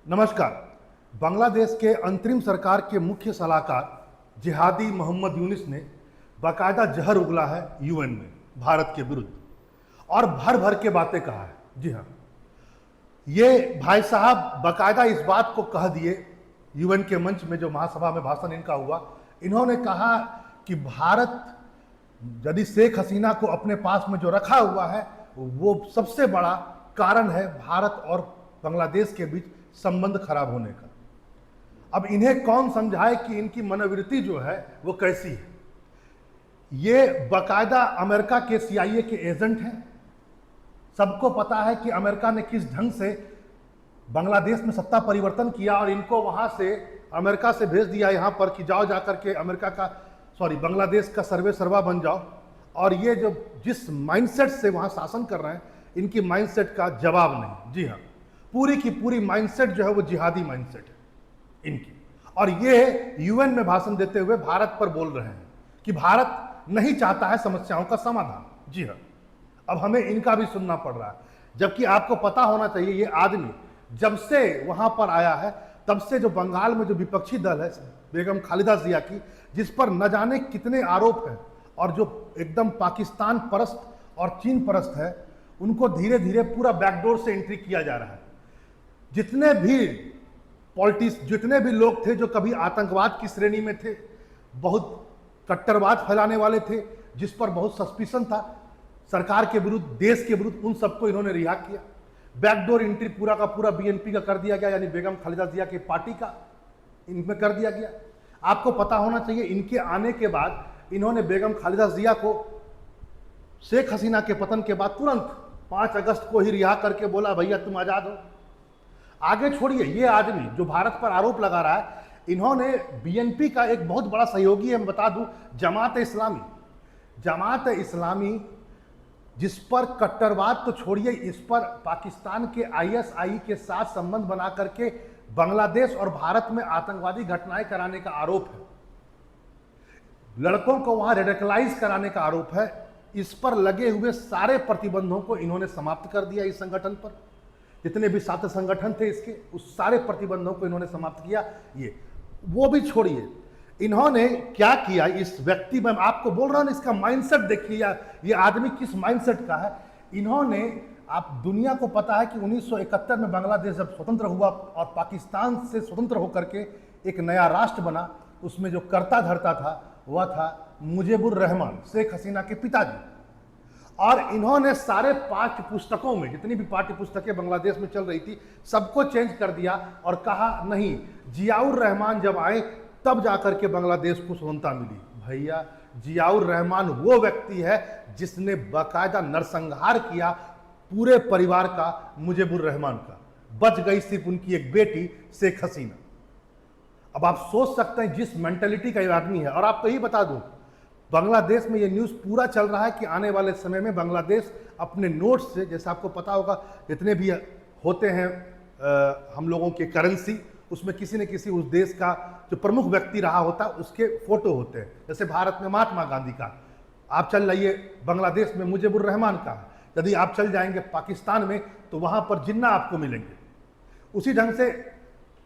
नमस्कार। बांग्लादेश के अंतरिम सरकार के मुख्य सलाहकार जिहादी मोहम्मद यूनिस ने बाकायदा जहर उगला है यूएन में भारत के विरुद्ध और भर भर के बातें कहा है। जी हाँ, ये भाई साहब बाकायदा इस बात को कह दिए यूएन के मंच में, जो महासभा में भाषण इनका हुआ। इन्होंने कहा कि भारत यदि शेख हसीना को अपने पास में जो रखा हुआ है वो सबसे बड़ा कारण है भारत और बांग्लादेश के बीच संबंध खराब होने का। अब इन्हें कौन समझाए कि इनकी मनोवृत्ति जो है वो कैसी है। ये बाकायदा अमेरिका के सीआईए के एजेंट हैं। सबको पता है कि अमेरिका ने किस ढंग से बांग्लादेश में सत्ता परिवर्तन किया और इनको वहां से अमेरिका से भेज दिया यहाँ पर कि जाओ जाकर के बांग्लादेश का सर्वे सर्वा बन जाओ। और ये जो जिस माइंडसेट से वहां शासन कर रहे हैं, इनकी माइंडसेट का जवाब नहीं। जी हाँ, पूरी की पूरी माइंडसेट जो है वो जिहादी माइंडसेट है इनकी। और ये यूएन में भाषण देते हुए भारत पर बोल रहे हैं कि भारत नहीं चाहता है समस्याओं का समाधान। जी हाँ, अब हमें इनका भी सुनना पड़ रहा है, जबकि आपको पता होना चाहिए ये आदमी जब से वहां पर आया है तब से जो बंगाल में जो विपक्षी दल है बेगम खालिदा जिया की, जिस पर न जाने कितने आरोप हैं और जो एकदम पाकिस्तान परस्त और चीन परस्त है, उनको धीरे धीरे पूरा बैकडोर से एंट्री किया जा रहा है। जितने भी लोग थे जो कभी आतंकवाद की श्रेणी में थे, बहुत कट्टरवाद फैलाने वाले थे, जिस पर बहुत सस्पिशन था सरकार के विरुद्ध, देश के विरुद्ध, उन सबको इन्होंने रिहा किया। बैकडोर एंट्री पूरा का पूरा बीएनपी का कर दिया गया, यानी बेगम खालिदा जिया की पार्टी का इनमें कर दिया गया। आपको पता होना चाहिए इनके आने के बाद इन्होंने बेगम खालिदा जिया को शेख हसीना के पतन के बाद तुरंत 5 अगस्त को ही रिहा करके बोला भैया तुम आजाद हो। आगे छोड़िए, ये आदमी जो भारत पर आरोप लगा रहा है, इन्होंने बीएनपी का एक बहुत बड़ा सहयोगी है, मैं बता दूं, जमात इस्लामी, जिस पर कट्टरवाद तो छोड़िए, इस पर पाकिस्तान के आईएसआई के साथ संबंध बना करके बांग्लादेश और भारत में आतंकवादी घटनाएं कराने का आरोप है, लड़कों को वहां रेडिकलाइज कराने का आरोप है। इस पर लगे हुए सारे प्रतिबंधों को इन्होंने समाप्त कर दिया। इस संगठन पर जितने भी साथी संगठन थे इसके, उस सारे प्रतिबंधों को इन्होंने समाप्त किया। ये वो भी छोड़िए, इन्होंने क्या किया इस व्यक्ति में, आपको बोल रहा हूं, इसका माइंडसेट देखिए, ये आदमी किस माइंडसेट का है। इन्होंने, आप दुनिया को पता है कि 1971 में बांग्लादेश जब स्वतंत्र हुआ और पाकिस्तान से स्वतंत्र होकर के एक नया राष्ट्र बना, उसमें जो कर्ता धर्ता था वह था मुजीबुर रहमान, शेख हसीना के पिताजी। और इन्होंने सारे पाठ्य पुस्तकों में, जितनी भी पाठ्य पुस्तकें बांग्लादेश में चल रही थी, सबको चेंज कर दिया और कहा नहीं, जियाउर रहमान जब आए तब जाकर के बांग्लादेश को स्वतंत्रता मिली। भैया, जियाउर रहमान वो व्यक्ति है जिसने बाकायदा नरसंहार किया पूरे परिवार का, मुजीबुर रहमान का। बच गई सिर्फ उनकी एक बेटी शेख हसीना। अब आप सोच सकते हैं जिस मेंटेलिटी का ये आदमी है। और आपको यही बता दूं, बांग्लादेश में ये न्यूज़ पूरा चल रहा है कि आने वाले समय में बांग्लादेश अपने नोट्स से, जैसे आपको पता होगा जितने भी होते हैं हम लोगों के करेंसी, उसमें किसी न किसी उस देश का जो प्रमुख व्यक्ति रहा होता है उसके फोटो होते हैं। जैसे भारत में महात्मा गांधी का, आप चल जाइए बांग्लादेश में मुजीबुर रहमान का, यदि आप चल जाएंगे पाकिस्तान में तो वहां पर जिन्ना आपको मिलेंगे। उसी ढंग से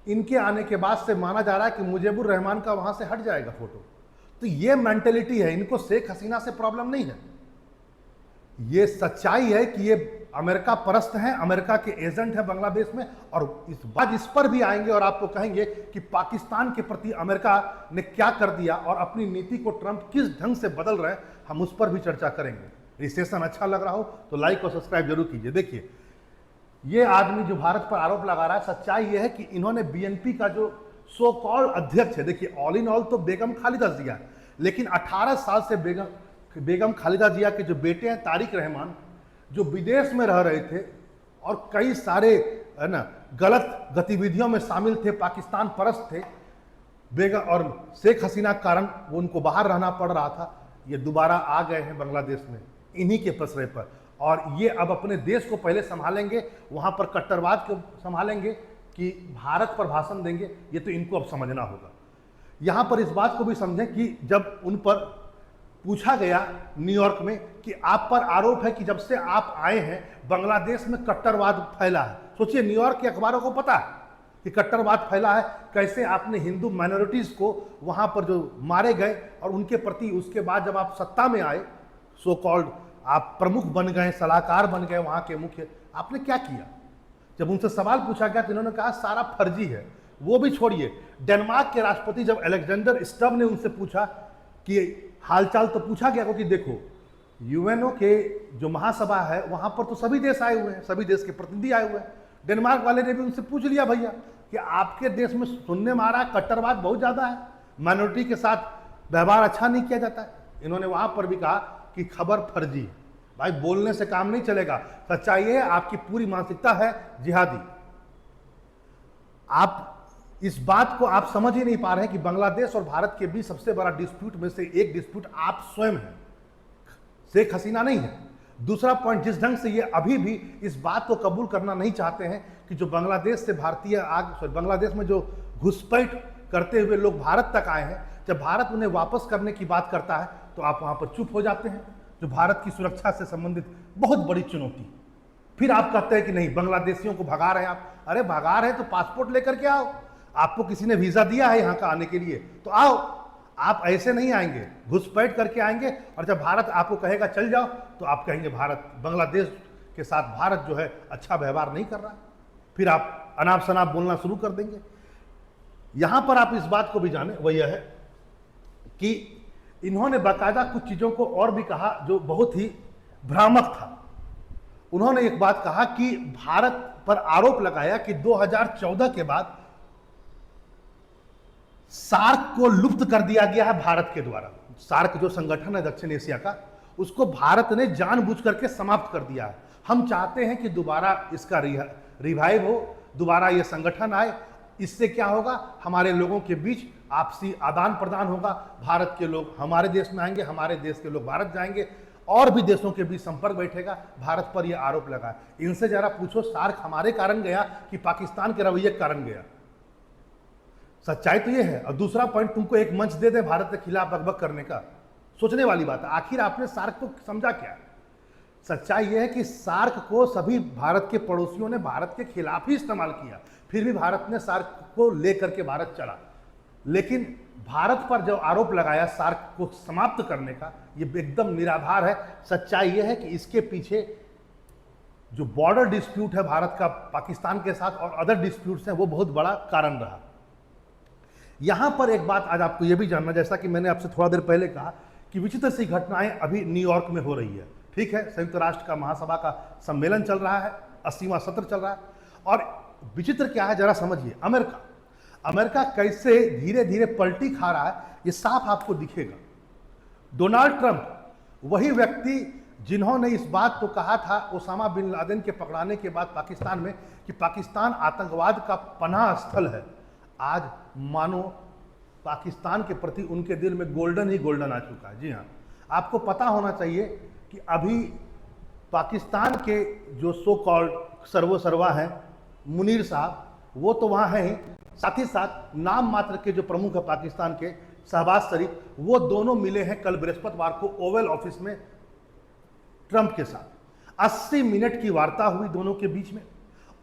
इनके आने के बाद से माना जा रहा है कि मुजीबुर रहमान का वहां से हट जाएगा फोटो। तो ये मेंटेलिटी है, इनको शेख हसीना से प्रॉब्लम नहीं है। ये सच्चाई है कि ये अमेरिका परस्त हैं, अमेरिका के एजेंट हैं बांग्लादेश में। और इस पर भी आएंगे और आपको कहेंगे कि पाकिस्तान के प्रति अमेरिका ने क्या कर दिया और अपनी नीति को ट्रंप किस ढंग से बदल रहे हैं, हम उस पर भी चर्चा करेंगे। ये सेशन अच्छा लग रहा हो तो लाइक और सब्सक्राइब जरूर कीजिए। देखिए, ये आदमी जो भारत पर आरोप लगा रहा है, सच्चाई ये है कि इन्होंने बीएनपी का जो सो कॉल्ड अध्यक्ष है, देखिए ऑल इन ऑल तो बेगम खालिदा जिया, लेकिन 18 साल से बेगम खालिदा जिया के जो बेटे हैं तारिक रहमान, जो विदेश में रह रहे थे और कई सारे है ना गलत गतिविधियों में शामिल थे, पाकिस्तान परस्त थे, बेगम और शेख हसीना के कारण वो उनको बाहर रहना पड़ रहा था, ये दोबारा आ गए हैं बांग्लादेश में इन्हीं के प्रश्रय पर। और ये अब अपने देश को पहले संभालेंगे, वहां पर कट्टरवाद को संभालेंगे कि भारत पर भाषण देंगे, ये तो इनको अब समझना होगा। यहां पर इस बात को भी समझें कि जब उन पर पूछा गया न्यूयॉर्क में कि आप पर आरोप है कि जब से आप आए हैं बांग्लादेश में कट्टरवाद फैला है, सोचिए न्यूयॉर्क के अखबारों को पता है कि कट्टरवाद फैला है, कैसे आपने हिंदू माइनॉरिटीज को वहां पर जो मारे गए और उनके प्रति उसके बाद जब आप सत्ता में आए, सो कॉल्ड आप प्रमुख बन गए, सलाहकार बन गए वहां के मुख्य, आपने क्या किया? जब उनसे सवाल पूछा गया तो इन्होंने कहा सारा फर्जी है। वो भी छोड़िए, डेनमार्क के राष्ट्रपति जब अलेक्जेंडर स्टब ने उनसे पूछा कि हालचाल, तो पूछा गया कि देखो यूएनओ के जो महासभा है वहां पर तो सभी देश आए हुए हैं, सभी देश के प्रतिनिधि आए हुए हैं। डेनमार्क वाले ने भी उनसे पूछ लिया भैया कि आपके देश में सुनने में आ रहा है कट्टरवाद बहुत ज्यादा है, माइनॉरिटी के साथ व्यवहार अच्छा नहीं किया जाता है। इन्होंने वहां पर भी कहा कि खबर फर्जी है। भाई बोलने से काम नहीं चलेगा, सच्चाई है आपकी पूरी मानसिकता है जिहादी। आप इस बात को आप समझ ही नहीं पा रहे हैं कि बांग्लादेश और भारत के बीच सबसे बड़ा डिस्प्यूट में से एक डिस्प्यूट आप स्वयं हैं, शेख हसीना नहीं है। दूसरा पॉइंट, जिस ढंग से ये अभी भी इस बात को कबूल करना नहीं चाहते हैं कि जो बांग्लादेश से भारतीय बांग्लादेश में जो घुसपैठ करते हुए लोग भारत तक आए हैं, जब भारत उन्हें वापस करने की बात करता है तो आप वहां पर चुप हो जाते हैं, जो भारत की सुरक्षा से संबंधित बहुत बड़ी चुनौती। फिर आप कहते हैं कि नहीं बांग्लादेशियों को भगा रहे हैं आप। अरे भगा रहे हैं तो पासपोर्ट लेकर के आओ, आपको किसी ने वीजा दिया है यहाँ का आने के लिए तो आओ। आप ऐसे नहीं आएंगे, घुसपैठ करके आएंगे, और जब भारत आपको कहेगा चल जाओ तो आप कहेंगे भारत, बांग्लादेश के साथ भारत जो है अच्छा व्यवहार नहीं कर रहा है, फिर आप अनाप शनाप बोलना शुरू कर देंगे। यहां पर आप इस बात को भी जाने, वह यह है कि इन्होंने बाकायदा कुछ चीजों को और भी कहा जो बहुत ही भ्रामक था। उन्होंने एक बात कहा कि भारत पर आरोप लगाया कि 2014 के बाद सार्क को लुप्त कर दिया गया है भारत के द्वारा। सार्क जो संगठन है दक्षिण एशिया का, उसको भारत ने जानबूझ करके समाप्त कर दिया है। हम चाहते हैं कि दोबारा इसका रिवाइव हो, दोबारा ये संगठन आए। इससे क्या होगा, हमारे लोगों के बीच आपसी आदान प्रदान होगा, भारत के लोग हमारे देश में आएंगे, हमारे देश के लोग भारत जाएंगे, और भी देशों के बीच संपर्क बैठेगा। भारत पर यह आरोप लगा। इनसे जरा पूछो सार्क हमारे कारण गया कि पाकिस्तान के रवैये के कारण गया? सच्चाई तो यह है। और दूसरा पॉइंट, तुमको एक मंच दे दे भारत के खिलाफ बकबक करने का, सोचने वाली बात है। आखिर आपने सार्क को समझा क्या? सच्चाई यह है कि सार्क को सभी भारत के पड़ोसियों ने भारत के खिलाफ ही इस्तेमाल किया, फिर भी भारत ने सार्क को लेकर के भारत चला। लेकिन भारत पर जो आरोप लगाया सार्क को समाप्त करने का, ये एकदम निराधार है। सच्चाई यह है कि इसके पीछे जो बॉर्डर डिस्प्यूट है भारत का पाकिस्तान के साथ और अदर डिस्प्यूट्स हैं, वो बहुत बड़ा कारण रहा। यहां पर एक बात आज आपको यह भी जानना, जैसा कि मैंने आपसे थोड़ा देर पहले कहा कि विचित्र सी घटनाएं अभी न्यूयॉर्क में हो रही है। ठीक है, संयुक्त राष्ट्र का महासभा का सम्मेलन चल रहा है, 80वां सत्र चल रहा है, और विचित्र क्या है जरा समझिए। अमेरिका कैसे धीरे धीरे पलटी खा रहा है, ये साफ आपको दिखेगा। डोनाल्ड ट्रंप, वही व्यक्ति जिन्होंने इस बात को कहा था ओसामा बिन लादेन के पकड़ाने के बाद पाकिस्तान में कि पाकिस्तान आतंकवाद का पनाह स्थल है, आज मानो पाकिस्तान के प्रति उनके दिल में गोल्डन ही गोल्डन आ चुका है। जी हाँ, आपको पता होना चाहिए कि अभी पाकिस्तान के जो सो कॉल्ड सर्वा हैं मुनीर साहब, वो तो वहाँ हैं ही, साथ ही साथ नाम मात्र के जो प्रमुख है पाकिस्तान के शहबाज शरीफ, वो दोनों मिले हैं कल बृहस्पतिवार को ओवल ऑफिस में ट्रंप के साथ। 80 मिनट की वार्ता हुई दोनों के बीच में,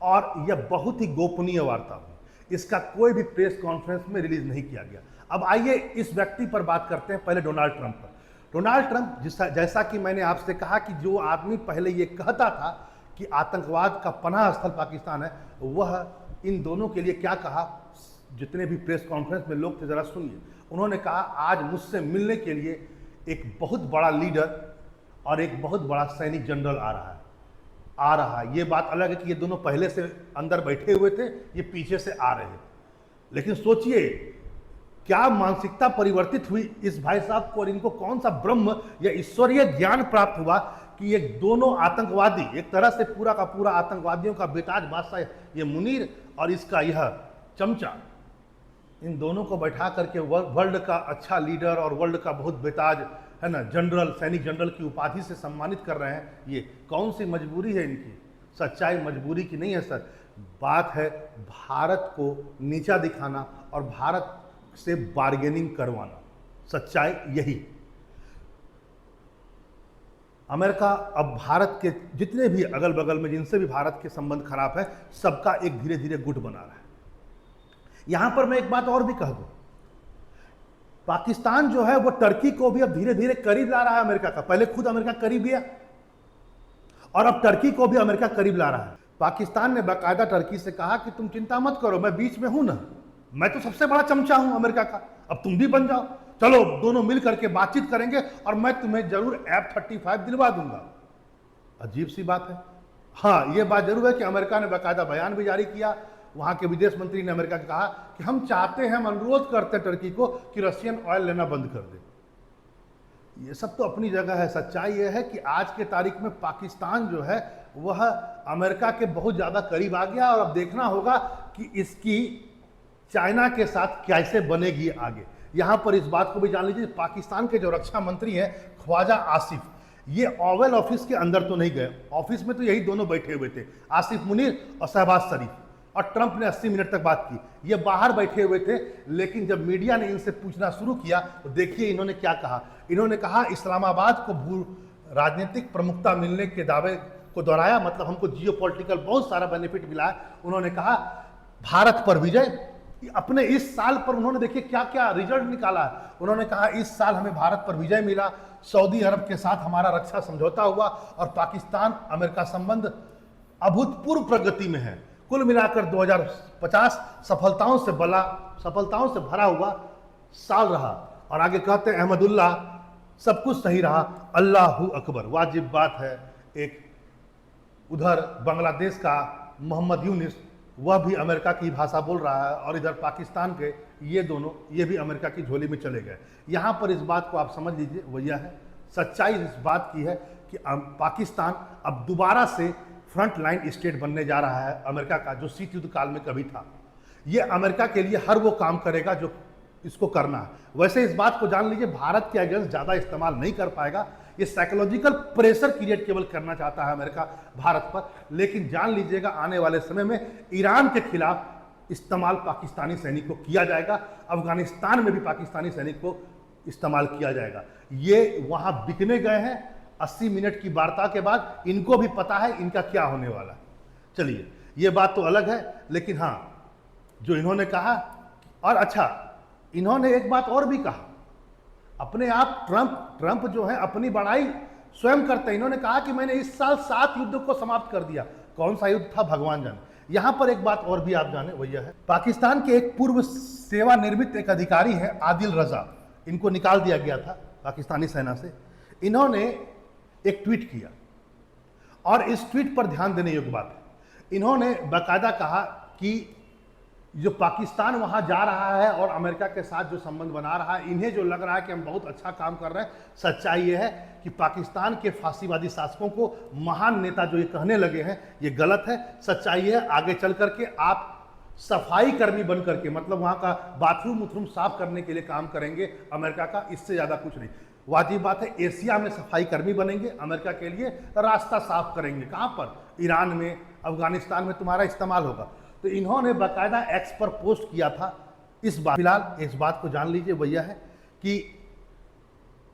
और यह बहुत ही गोपनीय वार्ता हुई। इसका कोई भी प्रेस कॉन्फ्रेंस में रिलीज नहीं किया गया। अब आइए इस व्यक्ति पर बात करते हैं, पहले डोनाल्ड ट्रंप पर। डोनाल्ड ट्रंप, जैसा कि मैंने आपसे कहा कि जो आदमी पहले ये कहता था कि आतंकवाद का पनाह स्थल पाकिस्तान है, वह इन दोनों के लिए क्या कहा, जितने भी प्रेस कॉन्फ्रेंस में लोग थे जरा सुनिए। उन्होंने कहा आज मुझसे मिलने के लिए एक बहुत बड़ा लीडर और एक बहुत बड़ा सैनिक जनरल आ रहा है। ये बात अलग है कि ये दोनों पहले से अंदर बैठे हुए थे, ये पीछे से आ रहे हैं। लेकिन सोचिए क्या मानसिकता परिवर्तित हुई इस भाई साहब को, और इनको कौन सा ब्रह्म या ईश्वरीय ज्ञान प्राप्त हुआ कि ये दोनों आतंकवादी, एक तरह से पूरा का पूरा आतंकवादियों का बेताज बादशाह ये मुनीर और इसका यह चमचा, इन दोनों को बैठा करके वर्ल्ड का अच्छा लीडर और वर्ल्ड का बहुत बेताज है ना जनरल, सैनिक जनरल की उपाधि से सम्मानित कर रहे हैं। ये कौन सी मजबूरी है इनकी? सच्चाई मजबूरी की नहीं है सर, बात है भारत को नीचा दिखाना और भारत से बार्गेनिंग करवाना। सच्चाई यही। अमेरिका अब भारत के जितने भी अगल बगल में जिनसे भी भारत के संबंध खराब है, सबका एक धीरे धीरे गुट बना रहा है। यहां पर मैं एक बात और भी कह दूं, पाकिस्तान जो है वो टर्की को भी अब धीरे धीरे करीब ला रहा है अमेरिका का। पहले खुद अमेरिका करीब गया और अब टर्की को भी अमेरिका करीब ला रहा है। पाकिस्तान ने बाकायदा टर्की से कहा कि तुम चिंता मत करो, मैं बीच में हूं ना, मैं तो सबसे बड़ा चमचा हूं अमेरिका का, अब तुम भी बन जाओ, चलो दोनों मिल करके बातचीत करेंगे और मैं तुम्हें जरूर F-35 दिलवा दूंगा। अजीब सी बात है। हाँ, यह बात जरूर है कि अमेरिका ने बाकायदा बयान भी जारी किया। वहां के विदेश मंत्री ने अमेरिका को कहा कि हम चाहते हैं, हम अनुरोध करते हैं टर्की को कि रशियन ऑयल लेना बंद कर दे। ये सब तो अपनी जगह है। सच्चाई यह है कि आज के तारीख में पाकिस्तान जो है वह अमेरिका के बहुत ज़्यादा करीब आ गया और अब देखना होगा कि इसकी चाइना के साथ कैसे बनेगी आगे। यहाँ पर इस बात को भी जान लीजिए, पाकिस्तान के जो रक्षा मंत्री हैं ख्वाजा आसिफ, ये ओवल ऑफिस के अंदर तो नहीं गए, ऑफिस में तो यही दोनों बैठे हुए थे, आसिफ मुनीर और शहबाज शरीफ, और ट्रंप ने 80 मिनट तक बात की। ये बाहर बैठे हुए थे, लेकिन जब मीडिया ने इनसे पूछना शुरू किया तो देखिए इन्होंने क्या कहा। इन्होंने कहा इस्लामाबाद को भू राजनीतिक प्रमुखता मिलने के दावे को दोहराया, मतलब हमको जियोपॉलिटिकल बहुत सारा बेनिफिट मिला है। उन्होंने कहा भारत पर विजय, अपने इस साल पर उन्होंने देखिए क्या क्या रिजल्ट निकाला है। उन्होंने कहा इस साल हमें भारत पर विजय मिला, सऊदी अरब के साथ हमारा रक्षा समझौता हुआ और पाकिस्तान अमेरिका संबंध अभूतपूर्व प्रगति में है। कुल मिलाकर 2050 सफलताओं से भरा हुआ साल रहा। और आगे कहते हैं अहमदुल्ला, सब कुछ सही रहा, अल्लाहू अकबर। वाजिब बात है, एक उधर बांग्लादेश का मोहम्मद यूनिस, वह भी अमेरिका की भाषा बोल रहा है, और इधर पाकिस्तान के ये दोनों, ये भी अमेरिका की झोली में चले गए। यहाँ पर इस बात को आप समझ लीजिए, वो यह है, सच्चाई इस बात की है कि पाकिस्तान अब दोबारा से फ्रंट लाइन स्टेट बनने जा रहा है अमेरिका का, जो शीत युद्ध काल में कभी था। ये अमेरिका के लिए हर वो काम करेगा जो इसको करना है। वैसे इस बात को जान लीजिए, भारत के अगेंस्ट ज़्यादा इस्तेमाल नहीं कर पाएगा। ये साइकोलॉजिकल प्रेशर क्रिएट केवल करना चाहता है अमेरिका भारत पर, लेकिन जान लीजिएगा आने वाले समय में ईरान के खिलाफ इस्तेमाल पाकिस्तानी सैनिक को किया जाएगा, अफगानिस्तान में भी पाकिस्तानी सैनिक को इस्तेमाल किया जाएगा। ये वहाँ बिकने गए हैं। 80 मिनट की वार्ता के बाद इनको भी पता है इनका क्या होने वाला है। चलिए, ये बात तो अलग है, लेकिन हाँ, जो इन्होंने कहा, और अच्छा, इन्होंने एक बात और भी कहा, अपने आप ट्रंप जो है अपनी बड़ाई स्वयं करते हैं। इन्होंने कहा कि मैंने इस साल 7 युद्धों को समाप्त कर दिया। कौन सा युद्ध था भगवान जाने। यहां पर एक बात और भी आप जाने, वो यह है, पाकिस्तान के एक पूर्व सेवानिवृत्त एक अधिकारी हैं आदिल रजा, इनको निकाल दिया गया था पाकिस्तानी सेना से। इन्होंने एक ट्वीट किया और इस ट्वीट पर ध्यान देने योग्य बात है। इन्होंने बाकायदा कहा कि जो पाकिस्तान वहां जा रहा है और अमेरिका के साथ जो संबंध बना रहा है, इन्हें जो लग रहा है कि हम बहुत अच्छा काम कर रहे हैं, सच्चाई ये है कि पाकिस्तान के फांसीवादी शासकों को महान नेता जो ये कहने लगे हैं, ये गलत है। सच्चाई ये है, आगे चल करके आप सफाई कर्मी बन करके, मतलब वहां का बाथरूम उथरूम साफ करने के लिए काम करेंगे अमेरिका का, इससे ज्यादा कुछ नहीं। वाजिब बात है, एशिया में सफाई कर्मी बनेंगे, अमेरिका के लिए रास्ता साफ करेंगे। कहां पर? ईरान में, अफगानिस्तान में तुम्हारा इस्तेमाल होगा। तो इन्होंने बाकायदा एक्स पर पोस्ट किया था इस बात। फिलहाल इस बात को जान लीजिए, वह यह है कि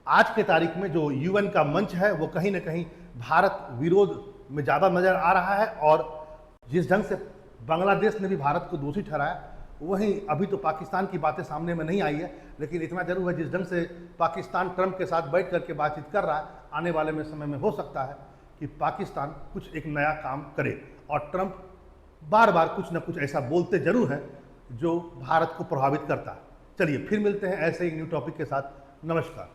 आज के तारीख में जो यूएन का मंच है वो कहीं ना कहीं भारत विरोध में ज़्यादा नजर आ रहा है, और जिस ढंग से बांग्लादेश ने भी भारत को दोषी ठहराया, वहीं अभी तो पाकिस्तान की बातें सामने में नहीं आई है, लेकिन इतना जरूर है जिस ढंग से पाकिस्तान ट्रंप के साथ बैठ करके बातचीत कर रहा है, आने वाले में समय में हो सकता है कि पाकिस्तान कुछ एक नया काम करे, और ट्रंप बार बार कुछ ना कुछ ऐसा बोलते जरूर हैं जो भारत को प्रभावित करता है। चलिए फिर मिलते हैं ऐसे ही न्यू टॉपिक के साथ। नमस्कार।